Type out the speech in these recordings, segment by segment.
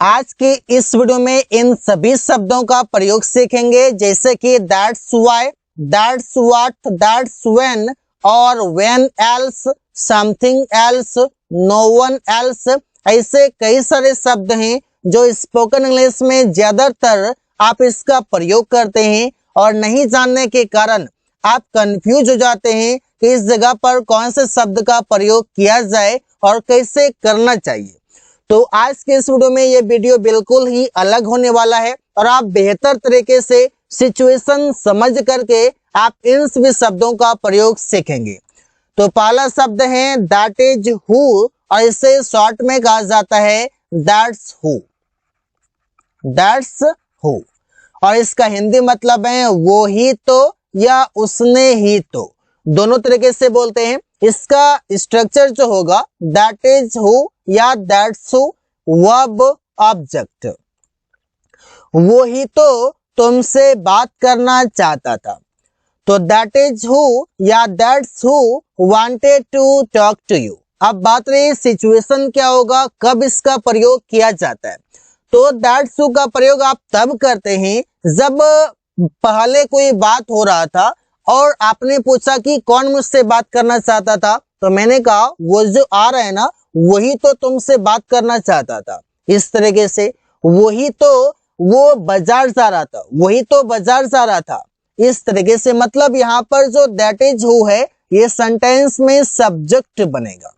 आज की इस वीडियो में इन सभी शब्दों का प्रयोग सीखेंगे, जैसे कि that's why, that's what, that's when और when else, something else, no one else. ऐसे कई सारे शब्द हैं जो स्पोकन इंग्लिश में ज्यादातर आप इसका प्रयोग करते हैं और नहीं जानने के कारण आप कंफ्यूज हो जाते हैं कि इस जगह पर कौन से शब्द का प्रयोग किया जाए और कैसे करना चाहिए। तो आज के इस वीडियो में ये वीडियो बिल्कुल ही अलग होने वाला है और आप बेहतर तरीके से सिचुएशन समझ करके आप इन सभी शब्दों का प्रयोग सीखेंगे। तो पहला शब्द है दैट इज हु और इसे शॉर्ट में कहा जाता है दैट्स हु, दैट्स हु। और इसका हिंदी मतलब है वो ही तो या उसने ही तो, दोनों तरीके से बोलते हैं। इसका स्ट्रक्चर जो होगा दैट इज हु या दैट्स हु, वर्ब ऑब्जेक्ट। वो ही तो तुमसे बात करना चाहता था, तो दैट इज हु या that's who wanted to talk to you. अब बात रही सिचुएशन क्या होगा, कब इसका प्रयोग किया जाता है। तो दैट्स हु का प्रयोग आप तब करते हैं जब पहले कोई बात हो रहा था और आपने पूछा कि कौन मुझसे बात करना चाहता था, तो मैंने कहा वो जो आ रहा है ना वही तो तुमसे बात करना चाहता था। इस तरीके से वही तो वो बाजार जा रहा था, वही तो बाजार जा रहा था। इस तरीके से मतलब यहाँ पर जो दैट इज हु है ये सेंटेंस में सब्जेक्ट बनेगा।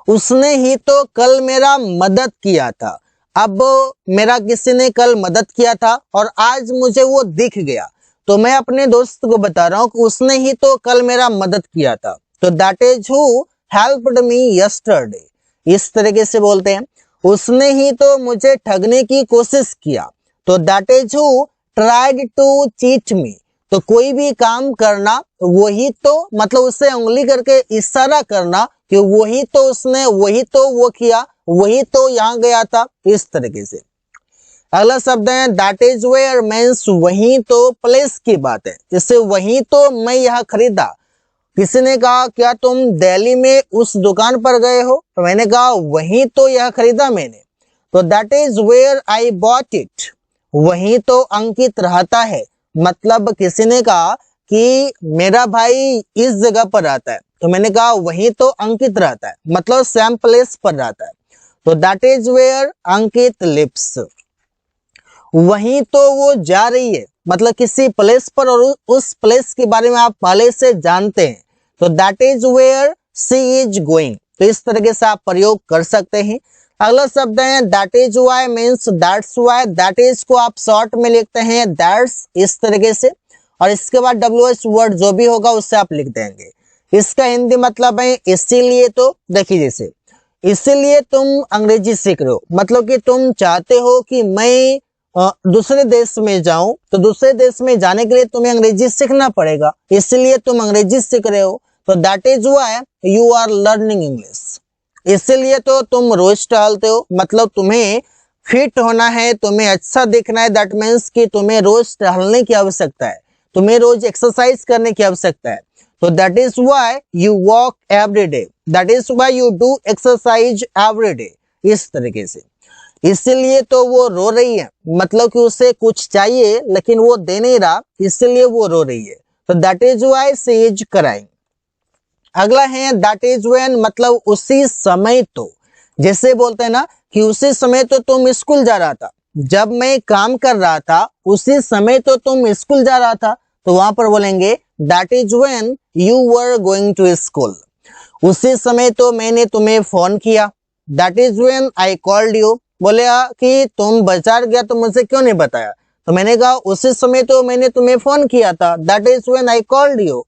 उसने ही तो कल मेरा मदद किया था। अब मेरा किसी ने कल मदद किया था और आज मुझे वो दिख गया, तो मैं अपने दोस्त को बता रहा हूँ कि उसने ही तो कल मेरा मदद किया था। तो that is who helped me yesterday. इस तरीके से बोलते हैं। उसने ही तो मुझे ठगने की कोशिश किया, तो that is who tried to cheat me. तो कोई भी काम करना वही तो मतलब उससे उंगली करके इशारा करना कि वही तो उसने, वही तो वो किया, वही तो यहाँ गया था। इस तरीके से अगला शब्द है दैट इज वेयर, मीन्स वही तो प्लेस की बात है। जैसे वही तो मैं यह खरीदा। किसी ने कहा क्या तुम दिल्ली में उस दुकान पर गए हो, तो मैंने कहा वही तो यह खरीदा मैंने। तो that is where I bought it. वही तो अंकित रहता है, मतलब किसी ने कहा कि मेरा भाई इस जगह पर रहता है, तो मैंने कहा वही तो अंकित रहता है, मतलब सेम प्लेस पर रहता है। तो that is where Ankit lives. वहीं तो वो जा रही है, मतलब किसी प्लेस पर और उस प्लेस के बारे में आप पहले से जानते हैं, तो that is where she is going. तो इस तरीके से आप प्रयोग कर सकते हैं। अगला शब्द है that is why, means that's why. That is को आप शॉर्ट में लिखते हैं दैट्स, इस तरीके से, और इसके बाद WH वर्ड जो भी होगा उससे आप लिख देंगे। इसका हिंदी मतलब है इसीलिए। तो देखिए जैसे इसीलिए तुम अंग्रेजी सीख रहे हो, मतलब कि तुम चाहते हो कि मैं दूसरे देश में जाऊं, तो दूसरे देश में जाने के लिए तुम्हें अंग्रेजी सीखना पड़ेगा, इसलिए तुम अंग्रेजी सीख रहे हो। तो that is why you are learning English. इसीलिए तो तुम रोज टहलते हो, मतलब तुम्हें फिट होना है, तुम्हें अच्छा दिखना है। दैट मीन्स कि तुम्हें रोज टहलने की आवश्यकता है, तुम्हें रोज एक्सरसाइज करने की आवश्यकता है। तो that is why you walk every day, that is why you do exercise every day. इस तरीके से इसलिए तो वो रो रही है, मतलब कि उसे कुछ चाहिए लेकिन वो दे नहीं रहा, इसलिए वो रो रही है। तो that is why she is crying. अगला है दैट इज व्हेन, मतलब उसी समय तो। जैसे बोलते हैं ना कि उसी समय तो तुम स्कूल जा रहा था, जब मैं काम कर रहा था उसी समय तो तुम स्कूल जा रहा था, तो वहां पर बोलेंगे that is when you were going to school. उसी समय तो मैंने तुम्हें फोन किया, that is when I called you. बोले कि तुम बाजार गया तो मुझे क्यों नहीं बताया, तो मैंने कहा उसी समय तो मैंने तुम्हें फोन किया था, that is when I called you.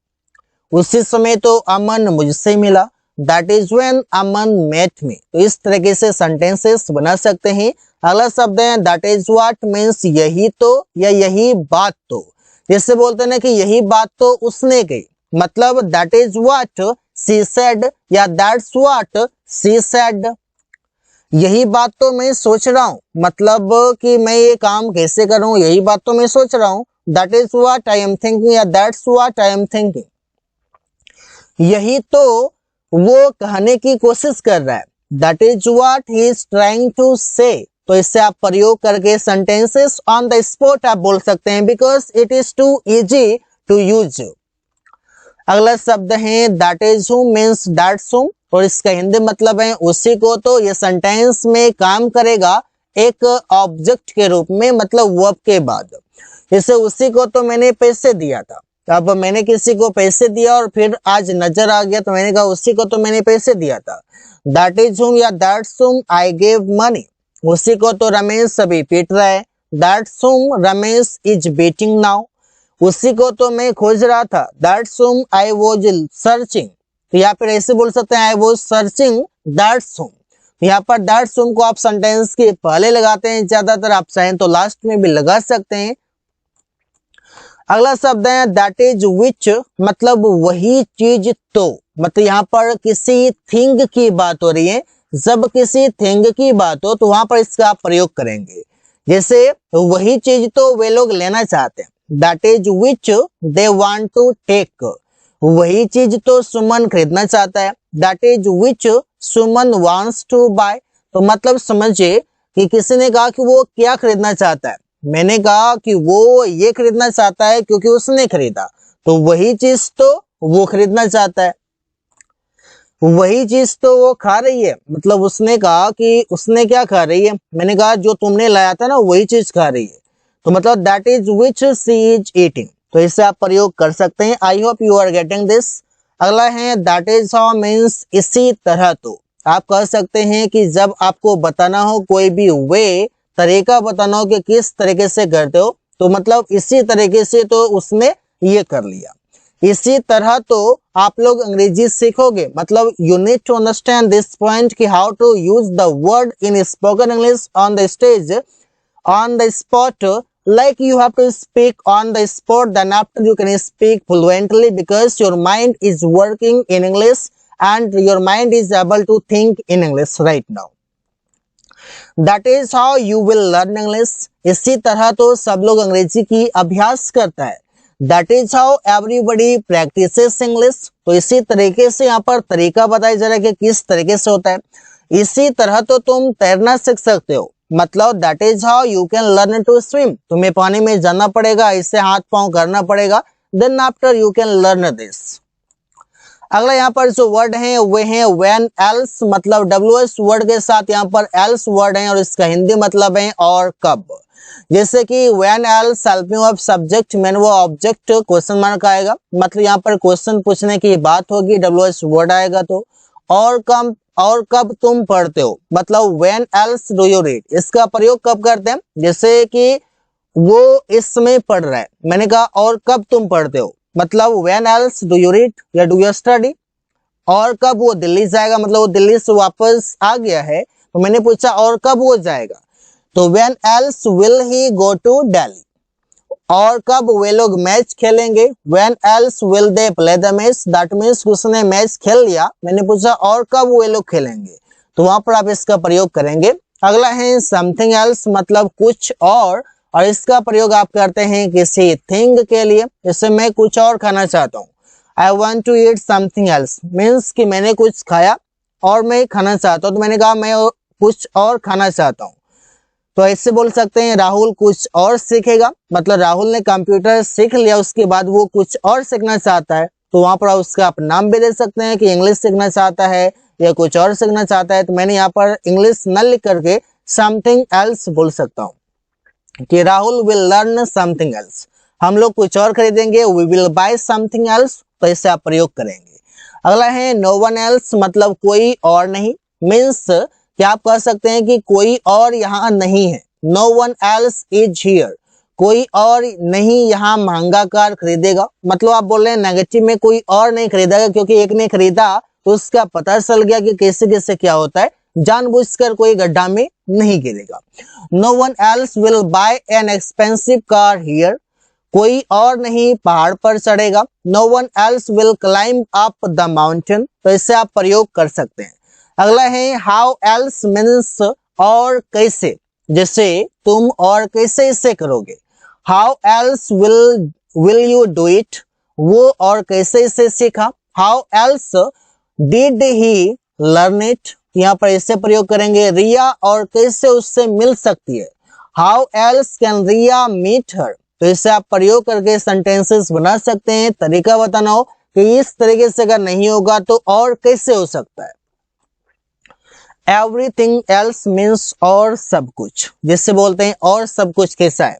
उसी समय तो अमन मुझसे मिला, that is when Aman met me. तो इस तरीके से सेंटेंसेस बना सकते हैं। अगला शब्द है दैट इज व्हाट, मीन्स यही तो या यही बात तो। जैसे बोलते हैं ना कि यही बात तो उसने कही, मतलब that is what she said या दैट्स व्हाट शी सेड। यही बात तो मैं सोच रहा हूँ, मतलब कि मैं ये काम कैसे करूं, यही बात तो मैं सोच रहा हूँ, that is what I am thinking या that's what I am thinking. यही तो वो कहने की कोशिश कर रहा है, that is what he is trying to say. तो इससे आप प्रयोग करके सेंटेंसेस ऑन द स्पॉट आप बोल सकते हैं, because it is too easy to use. अगला शब्द है that is whom means that's whom, और इसका हिंदी मतलब है उसी को। तो ये सेंटेंस में काम करेगा एक ऑब्जेक्ट के रूप में, मतलब वर्ब के बाद। जैसे उसी को तो मैंने पैसे दिया था, अब मैंने किसी को पैसे दिया और फिर आज नजर आ गया तो मैंने कहा उसी को तो मैंने पैसे दिया था। दैट इज हूम या that's whom I gave money, उसी को तो रमेश अभी पीट रहा है। That's whom Ramesh is beating now, उसी को तो मैं खोज रहा था। That's whom I was searching, तो यहाँ पर ऐसे बोल सकते हैं I was searching that's whom. यहाँ पर दैट्स हूम को आप सेंटेंस के पहले लगाते हैं, ज्यादातर आप चाहें तो लास्ट में भी लगा सकते हैं। अगला शब्द है दैट इज विच, मतलब वही चीज तो, मतलब यहाँ पर किसी थिंग की बात हो रही है। जब किसी थिंग की बात हो तो वहां पर इसका आप प्रयोग करेंगे। जैसे वही चीज तो वे लोग लेना चाहते हैं, that is which they want to take, वही चीज तो सुमन खरीदना चाहता है। That is which Suman wants to buy, तो मतलब समझिए कि किसी ने कहा कि वो क्या खरीदना चाहता है, मैंने कहा कि वो ये खरीदना चाहता है क्योंकि उसने खरीदा, तो वही चीज तो वो खरीदना चाहता है। वही चीज तो वो खा रही है, मतलब उसने कहा कि उसने क्या खा रही है, मैंने कहा जो तुमने लाया था ना वही चीज खा रही है, तो मतलब that is which she is eating. तो इससे आप प्रयोग कर सकते हैं। I hope you are getting this. अगला है दैट इज हाउ मीन्स इसी तरह। तो आप कह सकते हैं कि जब आपको बताना हो कोई भी वे, तरीका बताना हो कि किस तरीके से करते हो, तो मतलब इसी तरीके से तो उसने ये कर लिया। इसी तरह तो आप लोग अंग्रेजी सीखोगे, मतलब you need to understand this point कि how to use the word in spoken English on the stage on the spot, like you have to speak on the spot, then after you can speak fluently because your mind is working in English and your mind is able to think in English right now. That is how you will learn English. इसी तरह तो सब लोग अंग्रेजी की अभ्यास करता है। That is how everybody practices English. तो इसी तरीके से यहाँ पर तरीका बताया जा रहा है कि किस तरीके से होता है। इसी तरह तो तुम तैरना सीख सकते हो, मतलब that is how you can learn to swim, तुम्हें पानी में जाना पड़ेगा, इससे हाथ पांव करना पड़ेगा, then after you can learn this. अगला यहाँ पर जो वर्ड है वे हैं व्हेन एल्स, मतलब WS वर्ड के साथ यहाँ पर एल्स वर्ड है और इसका हिंदी मतलब है और कब। जैसे कि when else helping of subject, मैंने वो ऑब्जेक्ट क्वेश्चन मार्क आएगा, मतलब यहाँ पर क्वेश्चन पूछने की बात होगी, WS वर्ड आएगा तो। और कब तुम पढ़ते हो, मतलब when else do you read, इसका प्रयोग कब करते हैं, जैसे कि वो इस समय पढ़ रहा है, मैंने कहा और कब तुम पढ़ते हो, मतलब when else do you read या डू यू स्टडी। और कब वो दिल्ली जाएगा, मतलब वो दिल्ली से वापस आ गया है, तो मैंने पूछा और कब वो जाएगा, तो when else will he go to Delhi. और कब वे लोग मैच खेलेंगे, when else will they play the match, that means उसने मैच खेल लिया, मैंने पूछा और कब वे लोग खेलेंगे, तो वहां पर आप इसका प्रयोग करेंगे। अगला है समथिंग एल्स, मतलब कुछ और इसका प्रयोग आप करते हैं किसी थिंग के लिए। जैसे मैं कुछ और खाना चाहता हूँ, I want to eat something else, means कि मैंने कुछ खाया और मैं खाना चाहता हूँ, तो मैंने कहा मैं कुछ और खाना चाहता हूँ। तो ऐसे बोल सकते हैं राहुल कुछ और सीखेगा, मतलब राहुल ने कंप्यूटर सीख लिया, उसके बाद वो कुछ और सीखना चाहता है, तो वहां पर उसका आप नाम भी दे सकते हैं कि इंग्लिश सीखना चाहता है या कुछ और सीखना चाहता है। तो मैंने यहाँ पर इंग्लिश न लिख करके समथिंग एल्स बोल सकता हूँ कि Rahul will learn something else, हम लोग कुछ और खरीदेंगे, we will buy something else, तो इससे आप प्रयोग करेंगे। अगला है नो वन एल्स, मतलब कोई और नहीं, मीन्स क्या आप कह सकते हैं कि कोई और यहाँ नहीं है, no one else is here, कोई और नहीं यहाँ महंगा कार खरीदेगा, मतलब आप बोल रहे हैं नेगेटिव में कोई और नहीं खरीदेगा, क्योंकि एक ने खरीदा तो उसका पता चल गया कि कैसे कैसे क्या होता है, जानबूझकर कोई गड्ढा में नहीं गिरेगा। No one else will buy an expensive car here, कोई और नहीं पहाड़ पर चढ़ेगा। No one else will climb up the mountain, तो इससे आप प्रयोग कर सकते हैं। अगला है हाउ एल्स मीन्स और कैसे, जैसे तुम और कैसे इसे करोगे, how else will you do it, वो और कैसे इसे सीखा। How else did he learn it, यहाँ पर इससे प्रयोग करेंगे रिया और कैसे उससे मिल सकती है। How else can Riya meet her, तो इससे आप प्रयोग करके सेंटेंसेस बना सकते हैं। तरीका बताना हो कि इस तरीके से अगर नहीं होगा तो और कैसे हो सकता है। एवरीथिंग एल्स मीन्स और सब कुछ, जिससे बोलते हैं और सब कुछ कैसा है।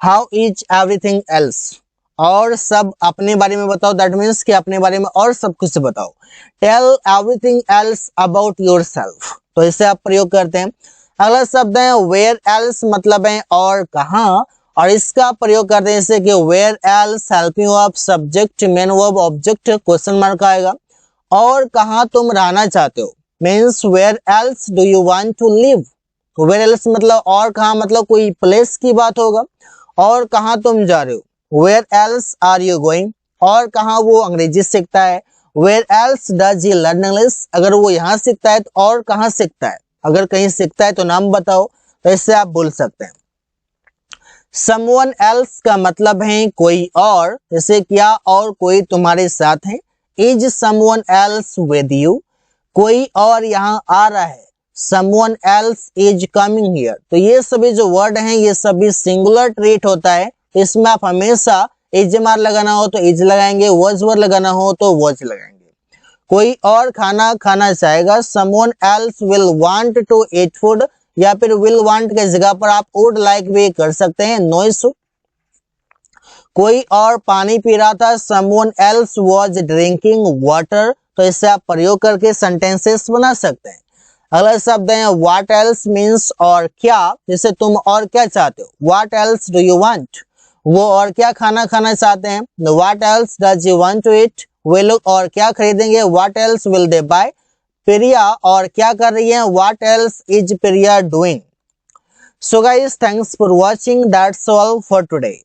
हाउ इज एवरीथिंग एल्स, और सब अपने बारे में बताओ, दैट मीन्स कि अपने बारे में और सब कुछ बताओ। Tell everything else about yourself, तो इसे आप प्रयोग करते हैं। अगला शब्द है वेयर एल्स, मतलब है और कहाँ, और इसका प्रयोग करते हैं जैसे कि where else helping verb subject main verb object question mark आएगा। और कहाँ तुम रहना चाहते हो means where else do you want to live. Where else मतलब और कहाँ, मतलब कोई प्लेस की बात होगा। और कहाँ तुम जा रहे हो where else are you going, और कहाँ वो अंग्रेजी सीखता है। Where else does he learn English, अगर वो यहाँ सीखता है तो और कहाँ सीखता है, अगर कहीं सीखता है तो नाम बताओ, तो इससे आप बोल सकते हैं। समवन एल्स का मतलब है कोई और, जैसे क्या और कोई तुम्हारे साथ है। Is someone else with you, कोई और यहाँ आ रहा है। Someone else is coming here, तो ये सभी जो वर्ड हैं ये सभी सिंगुलर ट्रीट होता है। इसमें आप हमेशा इजमार लगाना हो तो इज लगाएंगे, वॉज वर्ड लगाना हो तो वॉज लगाएंगे। कोई और खाना खाना चाहेगा, someone else will want to eat food, या फिर विल वांट के जगह पर आप वुड लाइक भी कर सकते हैं, नो इशू। कोई और पानी पी रहा था, someone else was drinking water, तो इससे आप प्रयोग करके सेंटेंसेस बना सकते हैं। अगला शब्द है व्हाट एल्स मीन्स और क्या, जैसे तुम और क्या चाहते हो। What else do you want, वो और क्या खाना खाना चाहते हैं। What else does you want to eat, वे लोग और क्या खरीदेंगे। What else will they buy, Priya और क्या कर रही है। What else is Priya doing. So guys, thanks for watching, that's all for today.